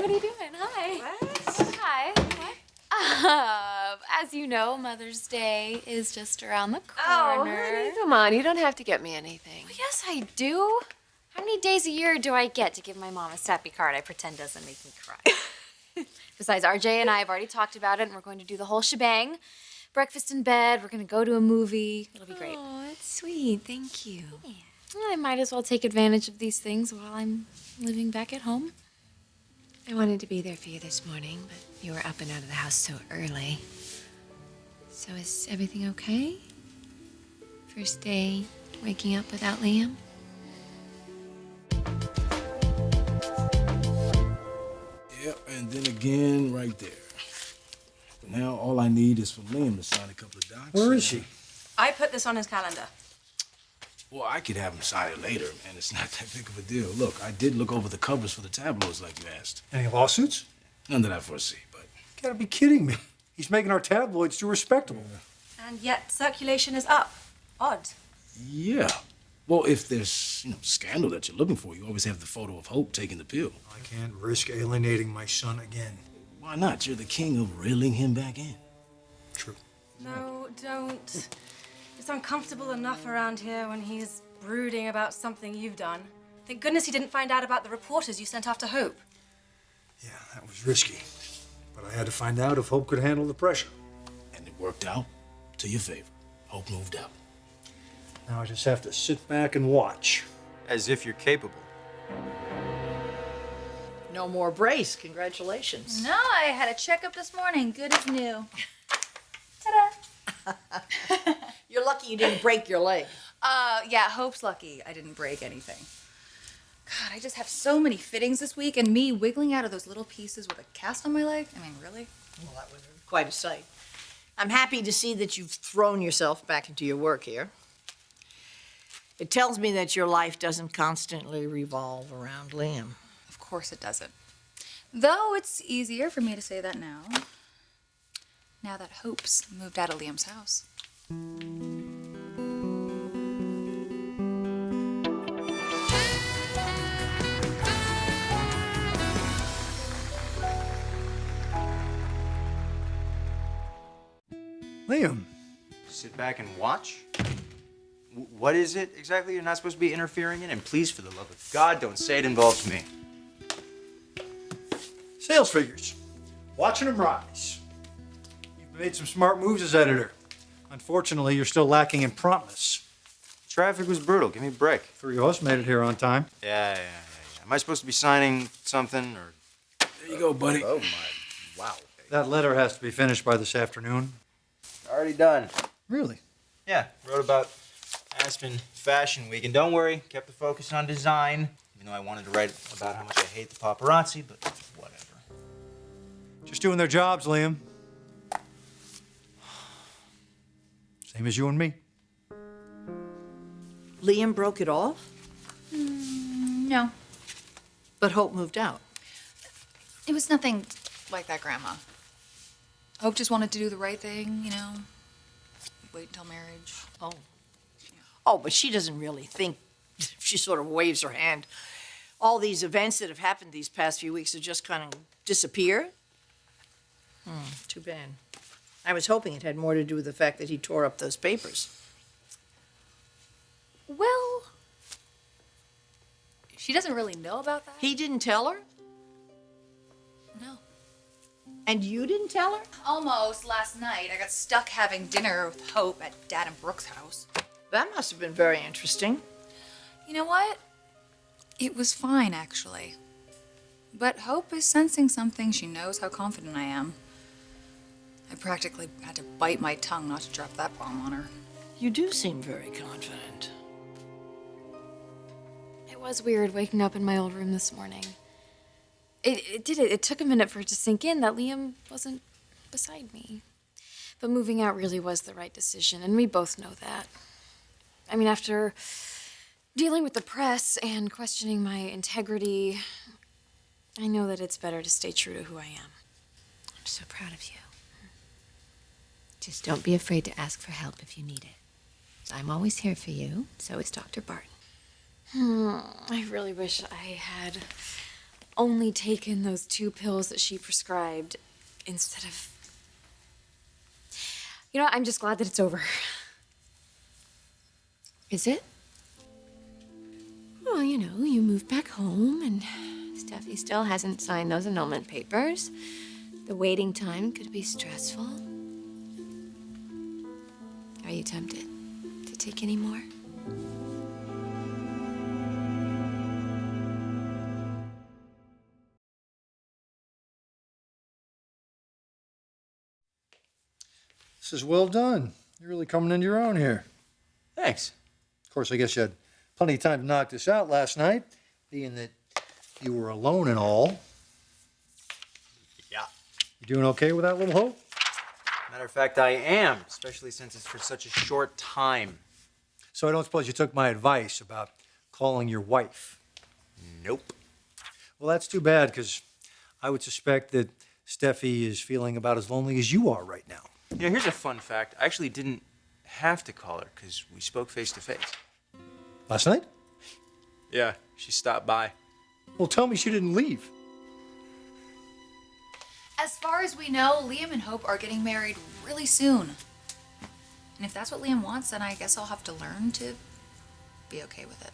what are you doing? Hi. What? Hi. As you know, Mother's Day is just around the corner. Oh, honey, come on. You don't have to get me anything. Well, yes, I do. How many days a year do I get to give my mom a sappy card I pretend doesn't make me cry? Besides, RJ and I have already talked about it, and we're going to do the whole shebang. Breakfast in bed, we're going to go to a movie. It'll be great. Oh, that's sweet. Thank you. Yeah. Well, I might as well take advantage of these things while I'm living back at home. I wanted to be there for you this morning, but you were up and out of the house so early. So is everything okay? First day waking up without Liam? Yep, and then again right there. But now all I need is for Liam to sign a couple of docs. Where is she? I put this on his calendar. Well, I could have him sign it later, man. It's not that big of a deal. Look, I did look over the covers for the tabloids like you asked. Any lawsuits? None that I foresee, but... You gotta be kidding me. He's making our tabloids too respectable. And yet circulation is up. Odd. Yeah. Well, if there's, scandal that you're looking for, you always have the photo of Hope taking the pill. I can't risk alienating my son again. Why not? You're the king of reeling him back in. True. No, don't. It's uncomfortable enough around here when he's brooding about something you've done. Thank goodness he didn't find out about the reporters you sent after Hope. Yeah, that was risky. But I had to find out if Hope could handle the pressure. And it worked out to your favor. Hope moved out. Now I just have to sit back and watch. As if you're capable. No more brace. Congratulations. No, I had a checkup this morning. Good as new. Ta-da! You're lucky you didn't break your leg. Yeah, Hope's lucky I didn't break anything. God, I just have so many fittings this week, and me wiggling out of those little pieces with a cast on my leg. I mean, really? Well, that was quite a sight. I'm happy to see that you've thrown yourself back into your work here. It tells me that your life doesn't constantly revolve around Liam. Of course it doesn't. Though it's easier for me to say that now. Now that Hope's moved out of Liam's house. Liam, Sit back and watch? What is it exactly you're not supposed to be interfering in? And please, for the love of God, don't say it involves me. sales figures. Watching them rise. You've made some smart moves as editor. Unfortunately, you're still lacking in promptness. Traffic was brutal. Give me a break. Three of us made it here on time. Yeah. Am I supposed to be signing something or? There you go, buddy. Oh my, wow. That letter has to be finished by this afternoon. Already done. Really? Yeah, wrote about Aspen Fashion Week. And don't worry, kept the focus on design. Even though I wanted to write about how much I hate the paparazzi, but whatever. Just doing their jobs, Liam. Same as you and me. Liam broke it off, No, but Hope moved out. it was nothing like that, Grandma. Hope just wanted to do the right thing, wait until marriage. Oh. Oh, but she doesn't really think. She sort of waves her hand. All these events that have happened these past few weeks have just kind of disappeared. Too bad. I was hoping it had more to do with the fact that he tore up those papers. Well, she doesn't really know about that. He didn't tell her? No. And you didn't tell her? Almost last night, I got stuck having dinner with Hope at Dad and Brooke's house. That must have been very interesting. You know what? It was fine, actually. But Hope is sensing something. She knows how confident I am. I practically had to bite my tongue not to drop that bomb on her. You do seem very confident. It was weird waking up in my old room this morning. It took a minute for it to sink in that Liam wasn't beside me. But moving out really was the right decision, and we both know that. I mean, after dealing with the press and questioning my integrity, I know that it's better to stay true to who I am. I'm so proud of you. Just don't be afraid to ask for help if you need it. I'm always here for you. So is Dr. Barton. I really wish I had only taken those 2 pills that she prescribed instead of... You know, I'm just glad that it's over. Is it? Well, you know, you moved back home and Steffi still hasn't signed those annulment papers. The waiting time could be stressful. Are you tempted to take any more? This is well done. You're really coming into your own here. Thanks. Of course, I guess you had plenty of time to knock this out last night, being that you were alone and all. Yeah. You doing okay with that little Hope? Matter of fact, I am, especially since it's for such a short time. So I don't suppose you took my advice about calling your wife? Nope. Well, that's too bad, because I would suspect that Steffi is feeling about as lonely as you are right now. You know, here's a fun fact. I actually didn't have to call her because we spoke face to face. Last night? Yeah, she stopped by. Well, tell me she didn't leave. As far as we know, Liam and Hope are getting married really soon. And if that's what Liam wants, then I guess I'll have to learn to be okay with it.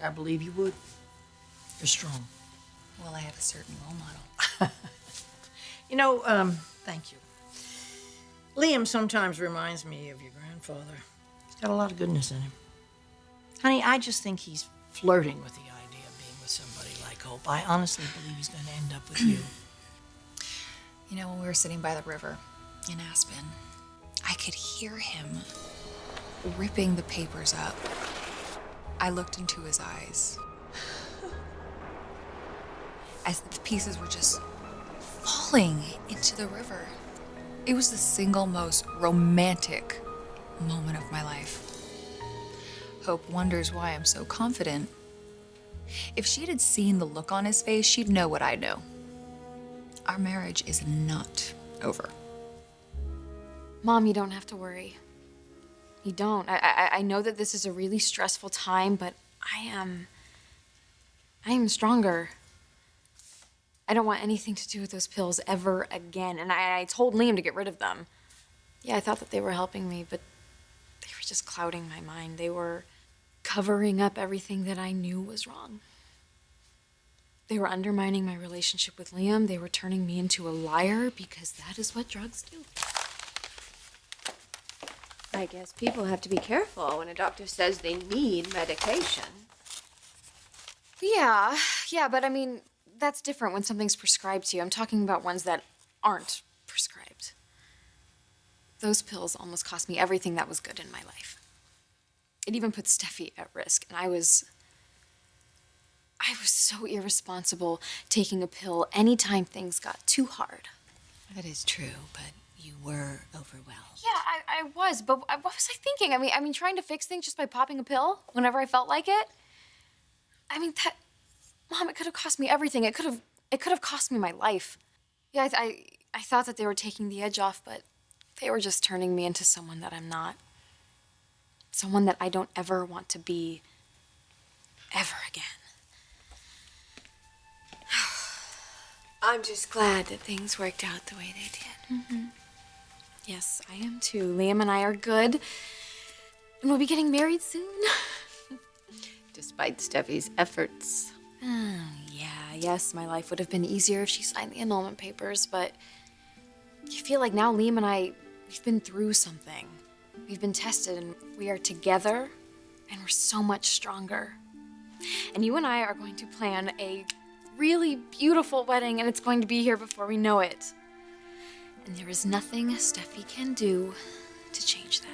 I believe you would. You're strong. Well, I have a certain role model. You know, thank you. Liam sometimes reminds me of your grandfather. He's got a lot of goodness in him. Honey, I just think he's flirting with the idea of being with somebody like Hope. I honestly believe he's going to end up with you. You know, when we were sitting by the river in Aspen, I could hear him ripping the papers up. I looked into his eyes as the pieces were just falling into the river. It was the single most romantic moment of my life. Hope wonders why I'm so confident. If she had seen the look on his face, she'd know what I know. Our marriage is not over. Mom, you don't have to worry. You don't. I know that this is a really stressful time, but I am stronger. I don't want anything to do with those pills ever again. And I told Liam to get rid of them. Yeah, I thought that they were helping me, but they were just clouding my mind. They were covering up everything that I knew was wrong. They were undermining my relationship with Liam. They were turning me into a liar because that is what drugs do. I guess people have to be careful when a doctor says they need medication. Yeah, but I mean, that's different when something's prescribed to you. I'm talking about ones that aren't prescribed. Those pills almost cost me everything that was good in my life. It even put Steffi at risk, and I was so irresponsible taking a pill anytime things got too hard. That is true, but you were overwhelmed. Yeah, I was, but what was I thinking? I mean, trying to fix things just by popping a pill whenever I felt like it? I mean, Mom, it could have cost me everything. It could have cost me my life. Yeah, I thought that they were taking the edge off, but they were just turning me into someone that I'm not. Someone that I don't ever want to be ever again. I'm just glad that things worked out the way they did. Mm-hmm. Yes, I am too. Liam and I are good, and we'll be getting married soon. Despite Steffi's efforts. Oh, yes, my life would have been easier if she signed the annulment papers, but I feel like now Liam and I, we've been through something. We've been tested, and we are together, and we're so much stronger. And you and I are going to plan a really beautiful wedding, and it's going to be here before we know it. And there is nothing Steffi can do to change that.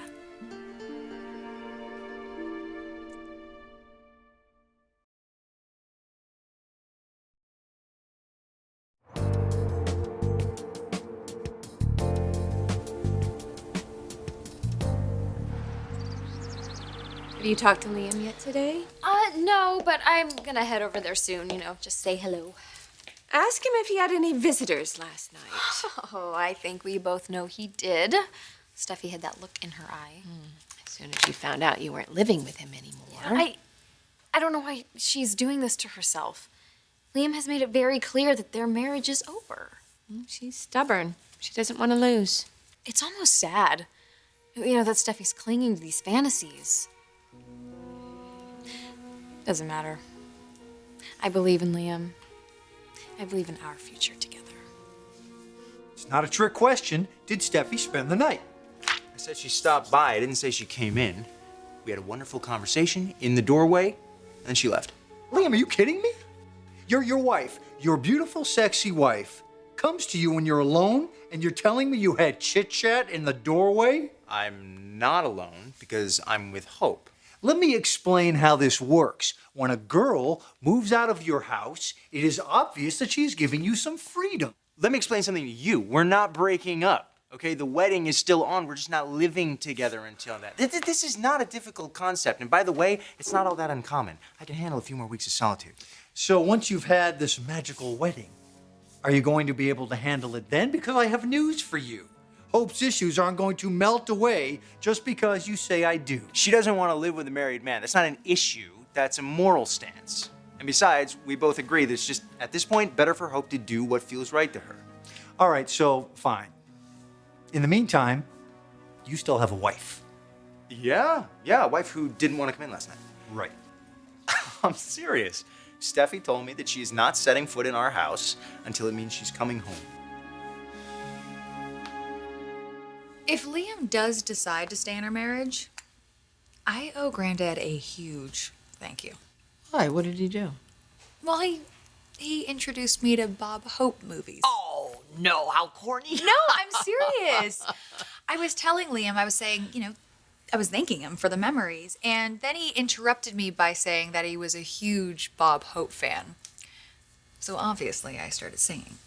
Have you talked to Liam yet today? No, but I'm gonna head over there soon, just say hello. Ask him if he had any visitors last night. Oh, I think we both know he did. Steffi had that look in her eye. As soon as you found out you weren't living with him anymore. I don't know why she's doing this to herself. Liam has made it very clear that their marriage is over. She's stubborn. She doesn't want to lose. It's almost sad. You know, that Steffi's clinging to these fantasies. Doesn't matter. I believe in Liam. I believe in our future together. It's not a trick question. Did Steffi spend the night? I said she stopped by. I didn't say she came in. We had a wonderful conversation in the doorway, and then she left. Liam, are you kidding me? Your wife, your beautiful, sexy wife, comes to you when you're alone and you're telling me you had chit-chat in the doorway? I'm not alone because I'm with Hope. Let me explain how this works. When a girl moves out of your house, it is obvious that she's giving you some freedom. Let me explain something to you. We're not breaking up, okay? The wedding is still on. We're just not living together until that. This is not a difficult concept. And by the way, it's not all that uncommon. I can handle a few more weeks of solitude. So once you've had this magical wedding, are you going to be able to handle it then? Because I have news for you. Hope's issues aren't going to melt away just because you say I do. She doesn't want to live with a married man. That's not an issue. That's a moral stance. And besides, we both agree that it's just, at this point, better for Hope to do what feels right to her. All right, so fine. In the meantime, you still have a wife. Yeah, a wife who didn't want to come in last night. Right. I'm serious. Steffi told me that she is not setting foot in our house until it means she's coming home. If Liam does decide to stay in our marriage, I owe Granddad a huge thank you. Why? What did he do? Well, he introduced me to Bob Hope movies. Oh, no, how corny. No, I'm serious. I was telling Liam, I was saying, I was thanking him for the memories, and then he interrupted me by saying that he was a huge Bob Hope fan. So obviously I started singing.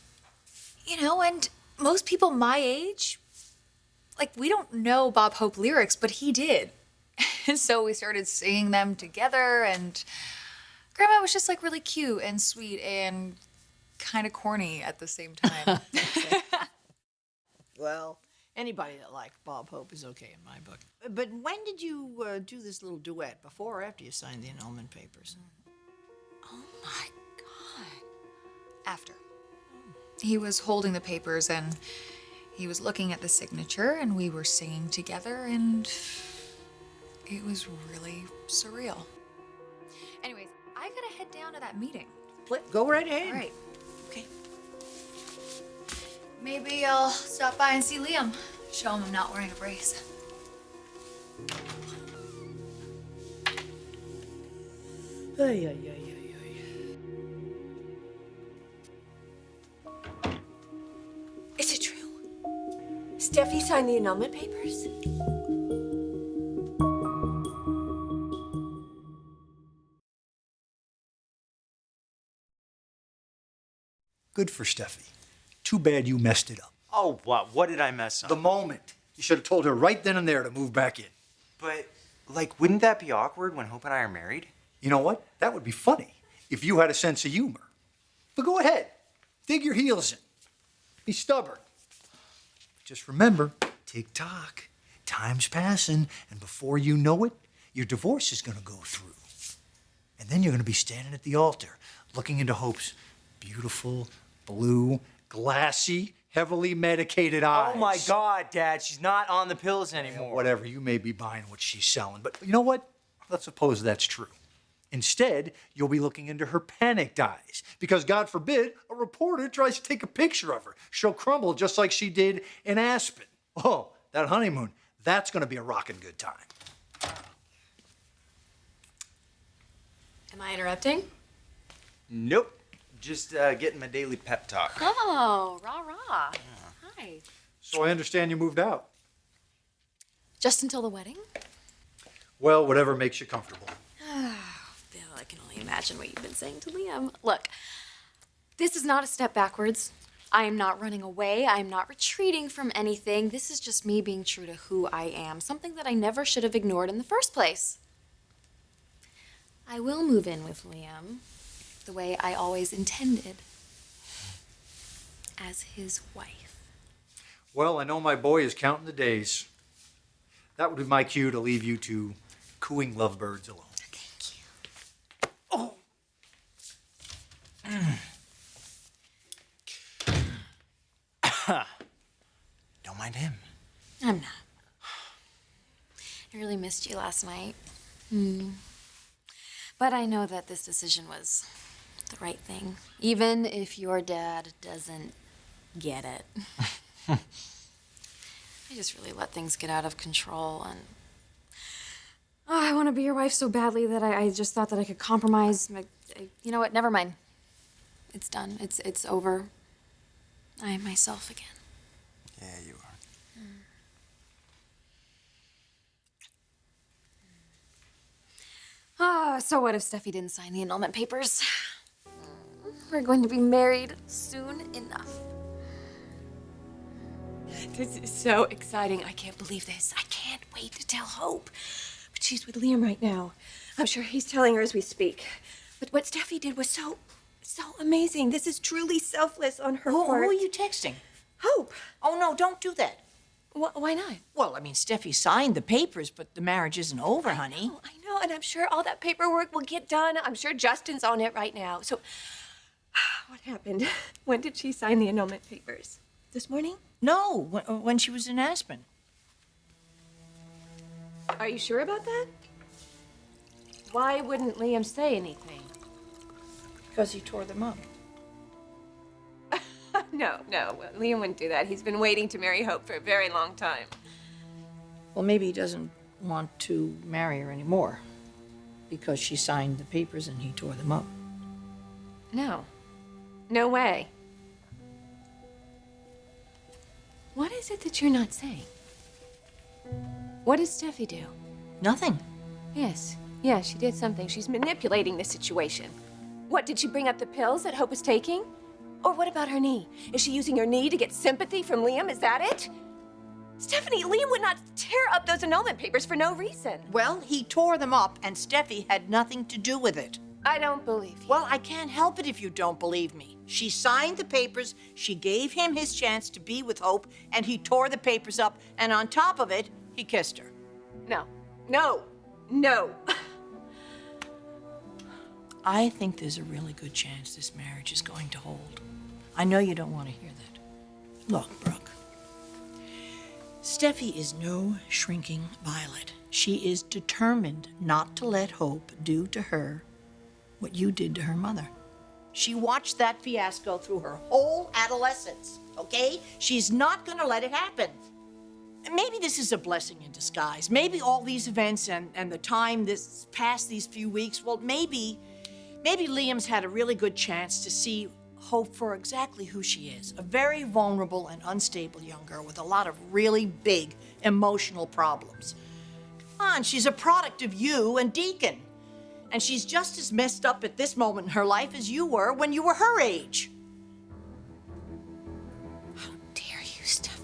And most people my age, we don't know Bob Hope lyrics, but he did. And so we started singing them together, and Grandma was just really cute and sweet and kind of corny at the same time. Well, anybody that liked Bob Hope is okay in my book. But when did you do this little duet? Before or after you signed the annulment papers? Oh my God. After. He was holding the papers and he was looking at the signature and we were singing together and it was really surreal. Anyways, I gotta head down to that meeting. Go right ahead. All right. Okay. Maybe I'll stop by and see Liam. Show him I'm not wearing a brace. Ay, ay, ay, ay, ay. Is it true? Steffi signed the annulment papers? Good for Steffi. Too bad you messed it up. Oh, what? What did I mess up? The moment. You should have told her right then and there to move back in. But, wouldn't that be awkward when Hope and I are married? You know what? That would be funny if you had a sense of humor. But go ahead. Dig your heels in. Be stubborn. Just remember, tick-tock. Time's passing, and before you know it, your divorce is going to go through. And then you're going to be standing at the altar, looking into Hope's beautiful, blue, glassy, heavily medicated eyes. Oh my God, Dad, she's not on the pills anymore. Whatever, you may be buying what she's selling, but you know what? Let's suppose that's true. Instead, you'll be looking into her panicked eyes because, God forbid, a reporter tries to take a picture of her. She'll crumble just like she did in Aspen. Oh, that honeymoon, that's going to be a rockin' good time. Am I interrupting? Nope. Just getting my daily pep talk. Oh, rah-rah. Hi. So I understand you moved out. Just until the wedding? Well, whatever makes you comfortable. Bill, I can only imagine what you've been saying to Liam. Look, this is not a step backwards. I am not running away. I am not retreating from anything. This is just me being true to who I am, something that I never should have ignored in the first place. I will move in with Liam the way I always intended, as his wife. Well, I know my boy is counting the days. That would be my cue to leave you two cooing lovebirds alone. Thank you. Oh. find him. I'm not. I really missed you last night. But I know that this decision was the right thing, even if your dad doesn't get it. I just really let things get out of control, and I want to be your wife so badly that I just thought that I could compromise. You know what? Never mind. It's done. It's over. I am myself again. Yeah, you are. So what if Steffi didn't sign the annulment papers? We're going to be married soon enough. This is so exciting. I can't believe this. I can't wait to tell Hope. But she's with Liam right now. I'm sure he's telling her as we speak. But what Steffi did was so amazing. This is truly selfless on her part. Who are you texting? Hope. Oh, no, don't do that. Why not? Well, I mean, Steffi signed the papers, but the marriage isn't over, honey. Oh, I know, and I'm sure all that paperwork will get done. I'm sure Justin's on it right now. So, what happened? When did she sign the annulment papers? This morning? No, when she was in Aspen. Are you sure about that? Why wouldn't Liam say anything? Because he tore them up. No, Liam wouldn't do that. He's been waiting to marry Hope for a very long time. Well, maybe he doesn't want to marry her anymore because she signed the papers and he tore them up. No way. What is it that you're not saying? What does Steffi do? Nothing. Yes, she did something. She's manipulating the situation. What, did she bring up the pills that Hope was taking? Or what about her knee? Is she using her knee to get sympathy from Liam? Is that it? Stephanie, Liam would not tear up those annulment papers for no reason. Well, he tore them up and Steffi had nothing to do with it. I don't believe you. Well, I can't help it if you don't believe me. She signed the papers, she gave him his chance to be with Hope, and he tore the papers up, and on top of it, he kissed her. No. I think there's a really good chance this marriage is going to hold. I know you don't want to hear that. Look, Brooke, Steffi is no shrinking violet. She is determined not to let Hope do to her what you did to her mother. She watched that fiasco through her whole adolescence, okay? She's not going to let it happen. Maybe this is a blessing in disguise. Maybe all these events and the time this past these few weeks, well, maybe Liam's had a really good chance to see Hope for exactly who she is. A very vulnerable and unstable young girl with a lot of really big emotional problems. Come on, she's a product of you and Deacon. And she's just as messed up at this moment in her life as you were when you were her age. How dare you, Steffi?